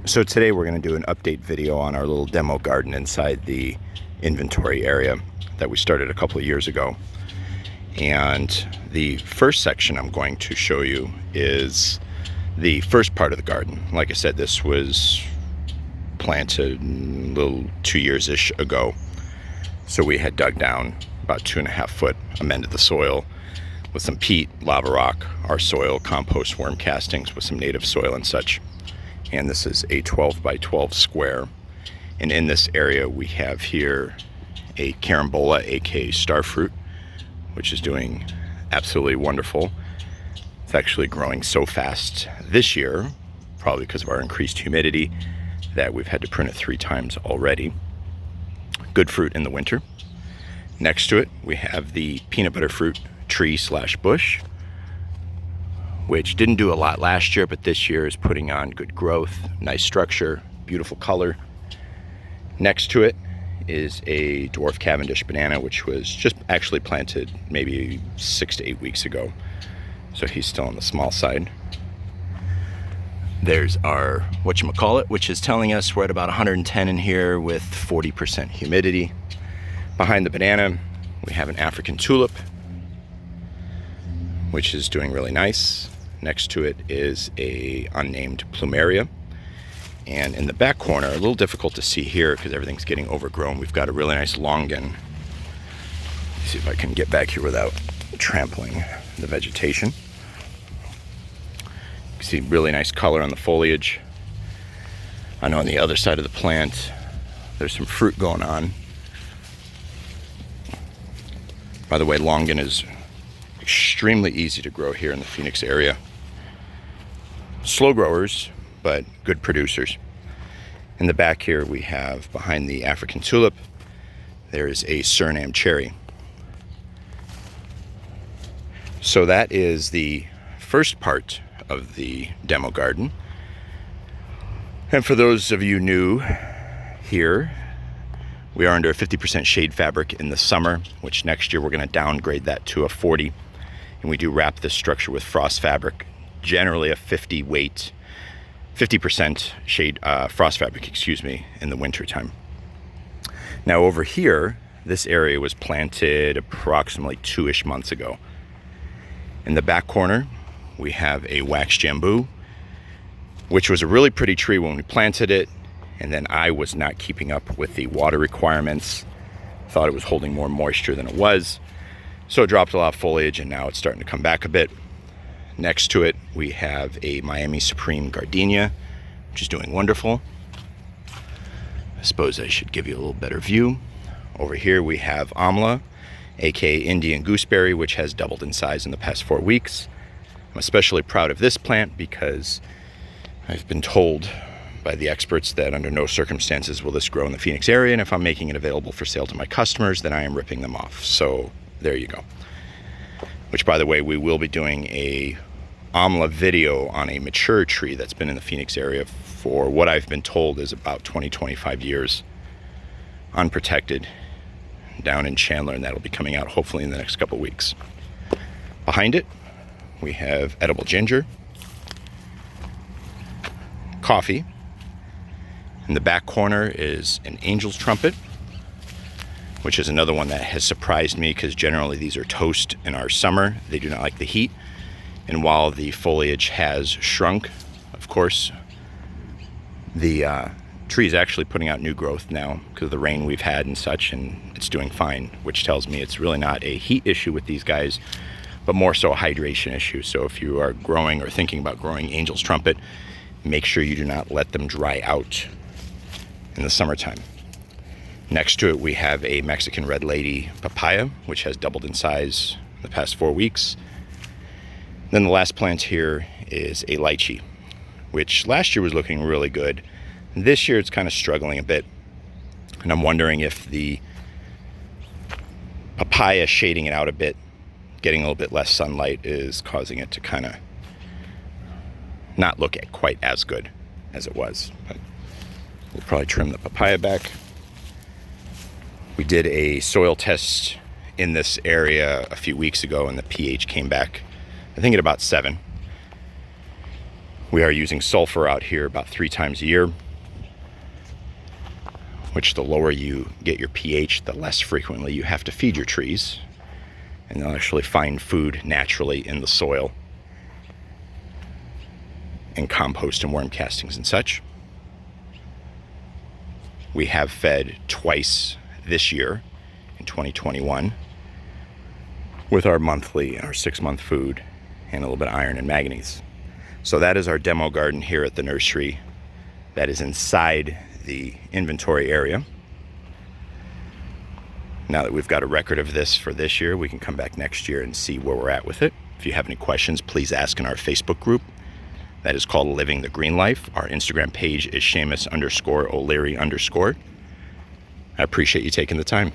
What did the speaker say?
So today we're going to do an update video on our little demo garden inside the inventory area that we started a couple of years ago. And the first section I'm going to show you is the first part of the garden. Like I said, this was planted a little 2 years-ish ago. So we had dug down about 2.5 foot, amended the soil with some peat, lava rock, our soil, compost, worm castings with some native soil and such. And this is a 12 by 12 square. And in this area we have here a carambola, aka starfruit, which is doing absolutely wonderful. It's actually growing so fast this year, probably because of our increased humidity, that we've had to prune it 3 times already. Good fruit in the winter. Next to it we have the peanut butter fruit tree slash bush, which didn't do a lot last year, but this year is putting on good growth, nice structure, beautiful color. Next to it is a dwarf Cavendish banana, which was just actually planted maybe 6 to 8 weeks ago. So he's still on the small side. There's our whatchamacallit, which is telling us we're at about 110 in here with 40% humidity. Behind the banana, we have an African tulip, which is doing really nice. Next to it is a unnamed plumeria. And in the back corner, a little difficult to see here because everything's getting overgrown, we've got a really nice longan. Let's see if I can get back here without trampling the vegetation. You can see really nice color on the foliage. I know on the other side of the plant, there's some fruit going on. By the way, longan is extremely easy to grow here in the Phoenix area. Slow growers, but good producers. In the back here we have, behind the African tulip, there is a Suriname cherry. So that is the first part of the demo garden. And for those of you new here, we are under a 50% shade fabric in the summer, which next year we're going to downgrade that to a 40. And we do wrap this structure with frost fabric, generally a 50% shade frost fabric, in the winter time. Now over here, this area was planted approximately 2-ish months ago. In the back corner, we have a wax jambu, which was a really pretty tree when we planted it, and then I was not keeping up with the water requirements. Thought it was holding more moisture than it was. So it dropped a lot of foliage, and now it's starting to come back a bit. Next to it, we have a Miami Supreme gardenia, which is doing wonderful. I suppose I should give you a little better view. Over here, we have Amla, aka Indian gooseberry, which has doubled in size in the past 4 weeks. I'm especially proud of this plant because I've been told by the experts that under no circumstances will this grow in the Phoenix area, and if I'm making it available for sale to my customers, then I am ripping them off. So there you go. Which, by the way, we will be doing a Amla video on a mature tree that's been in the Phoenix area for what I've been told is about 20-25 years, unprotected, down in Chandler, and that'll be coming out hopefully in the next couple weeks. Behind it, we have edible ginger, coffee. In the back corner is an angel's trumpet, which is another one that has surprised me because generally these are toast in our summer. They do not like the heat. And while the foliage has shrunk, of course, the tree is actually putting out new growth now because of the rain we've had and such, and it's doing fine, which tells me it's really not a heat issue with these guys, but more so a hydration issue. So if you are growing or thinking about growing angel's trumpet, make sure you do not let them dry out in the summertime. Next to it, we have a Mexican red lady papaya, which has doubled in size in the past 4 weeks. Then the last plant here is a lychee, which last year was looking really good. This year it's kind of struggling a bit. And I'm wondering if the papaya shading it out a bit, getting a little bit less sunlight, is causing it to kind of not look quite as good as it was. But we'll probably trim the papaya back. We did a soil test in this area a few weeks ago, and the pH came back, I think, at about 7. We are using sulfur out here about 3 times a year, which the lower you get your pH, the less frequently you have to feed your trees. And they'll actually find food naturally in the soil and compost and worm castings and such. We have fed twice this year in 2021 with our 6-month food and a little bit of iron and manganese. So that is our demo garden here at the nursery that is inside the inventory area. Now that we've got a record of this for this year, we can come back next year and see where we're at with it. If you have any questions, please ask in our Facebook group. That is called Living the Green Life. Our Instagram page is Seamus_O'Leary_. I appreciate you taking the time.